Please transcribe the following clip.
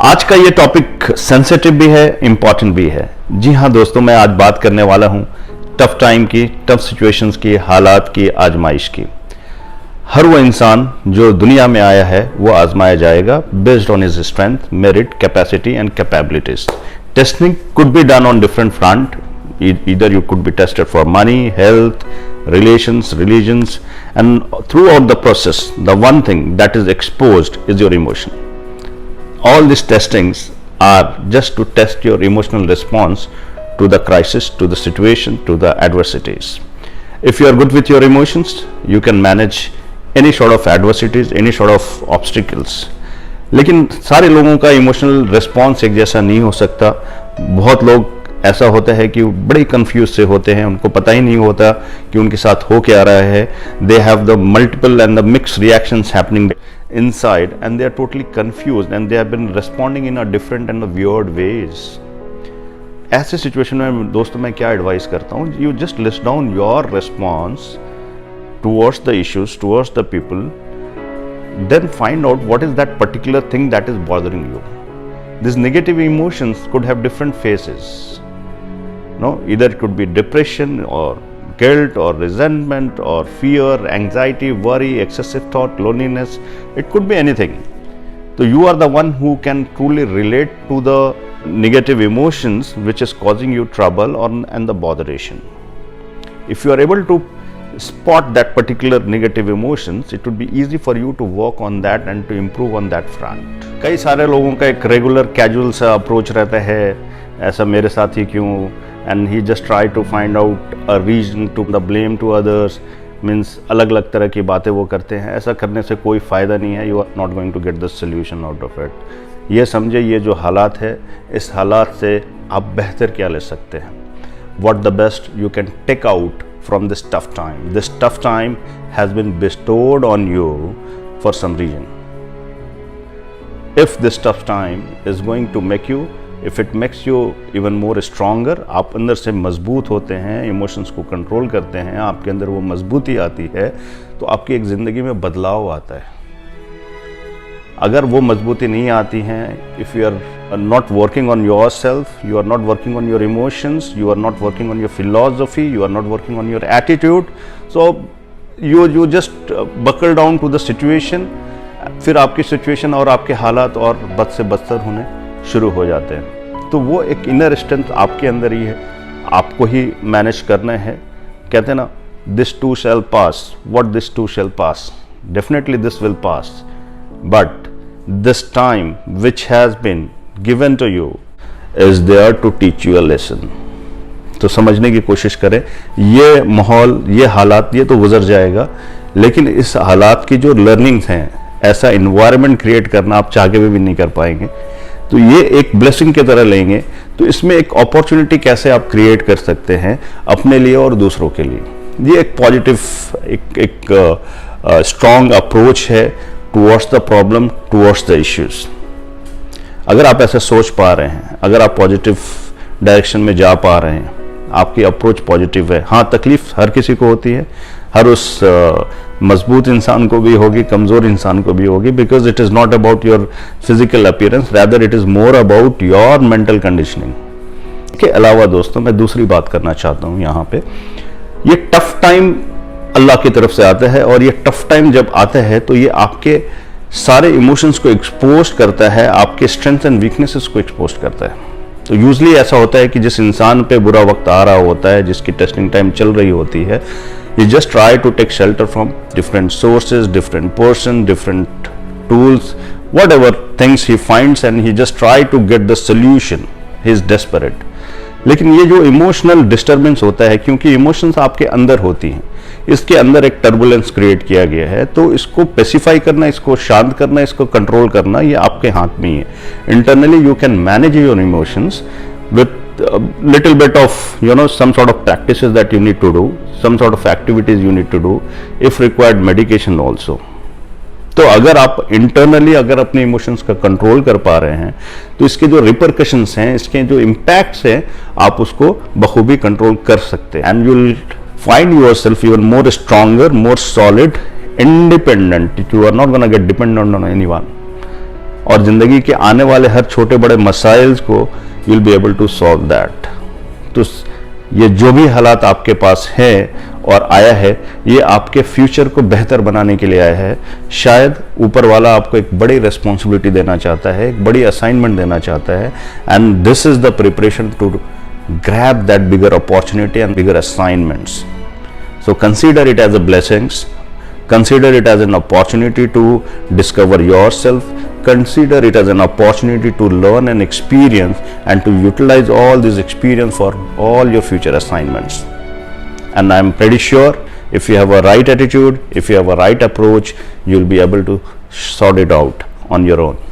आज का ये टॉपिक सेंसिटिव भी है, इंपॉर्टेंट भी है। जी हाँ दोस्तों, मैं आज बात करने वाला हूँ टफ टाइम की, टफ सिचुएशंस की, हालात की, आजमाइश की। हर वो इंसान जो दुनिया में आया है वो आजमाया जाएगा based on his strength, merit, capacity and capabilities. Testing could be done on different front. Either you could be tested for money, health, relations, religions, and throughout the process, the one thing that is exposed is your emotion. All these testings are just to test your emotional response to the crisis, to the situation, to the adversities. If you are good with your emotions, you can manage any sort of adversities, any sort of obstacles. लेकिन सारे लोगों का emotional response एक जैसा नहीं हो सकता। बहुत लोग ऐसा होता है कि बड़े कंफ्यूज से होते हैं, उनको पता ही नहीं होता कि उनके साथ हो क्या रहा है। They have the multiple and the mix reactions happening inside and they are totally confused and they have been responding in a different and weird ways. ऐसे सिचुएशन में दोस्तों मैं क्या एडवाइस करता हूँ, you just list down your response towards the issues, towards the people, then find out what is that particular thing that is bothering you. These negative emotions could have different phases. No, either it could be depression or guilt or resentment or fear, anxiety, worry, excessive thought, loneliness. It could be anything. So you are the one who can truly relate to the negative emotions which is causing you trouble and the botheration. If you are able to spot that particular negative emotions, it would be easy for you to work on that and to improve on that front. कई सारे लोगों का एक regular casual सा approach रहता है, ऐसा मेरे साथ ही क्यों, and he just try to find out a reason to the blame to others, means अलग अलग तरह की बातें वो करते हैं। ऐसा करने से कोई फ़ायदा नहीं है, you are not going to get the solution out of it। ये समझे, ये जो हालात है, इस हालात से आप बेहतर क्या ले सकते हैं। What the best you can take out from this tough time. This tough time has been bestowed on you for some reason. If this tough time is going to make you, if it makes you even more stronger, आप अंदर से मजबूत होते हैं, emotions को control करते हैं, आपके अंदर वो मजबूती आती है, तो आपकी एक ज़िंदगी में बदलाव आता है। अगर वो मजबूती नहीं आती है, if you are not working on your self, you are not working on your emotions, you are not working on your philosophy, you are not working on your attitude, so you just buckle down to the situation. फिर आपकी situation और आपके हालात और बद से बदतर होने शुरू हो जाते हैं। तो वो एक इनर स्ट्रेंथ आपके अंदर ही है, आपको ही मैनेज करना है। कहते हैं ना, this to shell pass. What this to shell pass? Definitely this will pass, but this time which has been given to you is there to teach you a lesson. तो समझने की कोशिश करें, ये माहौल, ये हालात, ये तो गुजर जाएगा, लेकिन इस हालात की जो लर्निंग्स हैं, ऐसा इन्वायरमेंट क्रिएट करना आप चाह के भी नहीं कर पाएंगे। तो ये एक ब्लेसिंग की तरह लेंगे, तो इसमें एक अपॉर्चुनिटी कैसे आप क्रिएट कर सकते हैं अपने लिए और दूसरों के लिए। ये एक पॉजिटिव, एक स्ट्रॉन्ग अप्रोच है towards the problem, towards the issues। अगर आप ऐसे सोच पा रहे हैं, अगर आप पॉजिटिव डायरेक्शन में जा पा रहे हैं, आपकी अप्रोच पॉजिटिव है। हाँ, तकलीफ हर किसी को होती है, हर उस मजबूत इंसान को भी होगी, कमज़ोर इंसान को भी होगी, because it is not about your physical appearance, rather it is more about your mental conditioning. इसके अलावा दोस्तों मैं दूसरी बात करना चाहता हूँ यहाँ पे, ये टफ टाइम अल्लाह की तरफ से आता है, और ये टफ टाइम जब आता है तो ये आपके सारे इमोशंस को एक्सपोज करता है, आपके स्ट्रेंथ एंड वीकनेसेस को एक्सपोज करता है। तो यूजली ऐसा होता है कि जिस इंसान पे बुरा वक्त आ रहा होता है, जिसकी टेस्टिंग टाइम चल रही होती है, he just try to take shelter from different sources, different person, different tools, whatever things he finds, and he just try to get the solution. He is desperate. लेकिन ये जो इमोशनल डिस्टर्बेंस होता है, क्योंकि इमोशंस आपके अंदर होती हैं, इसके अंदर एक टर्बुलेंस क्रिएट किया गया है, तो इसको पेसिफाई करना, इसको शांत करना, इसको कंट्रोल करना, ये आपके हाथ में ही है। Internally you can manage your emotions with little bit of some sort of practices that you need to do, some sort of activities you need to do, if required medication also। तो अगर आप internally अगर अपने emotions का control कर पा रहे हैं, तो इसके जो रिपरकशंस हैं, इसके जो इम्पैक्ट्स हैं, आप उसको बखूबी कंट्रोल कर सकते हैं। And you will find yourself even more stronger, more solid, independent. You are not going to get dependent on anyone. और ज़िंदगी के आने वाले हर छोटे बड़े मसाइल्स को you will be able to solve that. तो ये जो भी हालात आपके पास हैं और आया है, ये आपके फ्यूचर को बेहतर बनाने के लिए आया है। शायद ऊपर वाला आपको एक बड़ी रिस्पॉन्सिबिलिटी देना चाहता है, एक बड़ी असाइनमेंट देना चाहता है, and this is the preparation to grab that bigger opportunity and bigger assignments. So consider it as a blessings, consider it as an opportunity to discover yourself, consider it as an opportunity to learn and experience and to utilize all this experience for all your future assignments. And I'm pretty sure if you have a right attitude, if you have a right approach, you'll be able to sort it out on your own.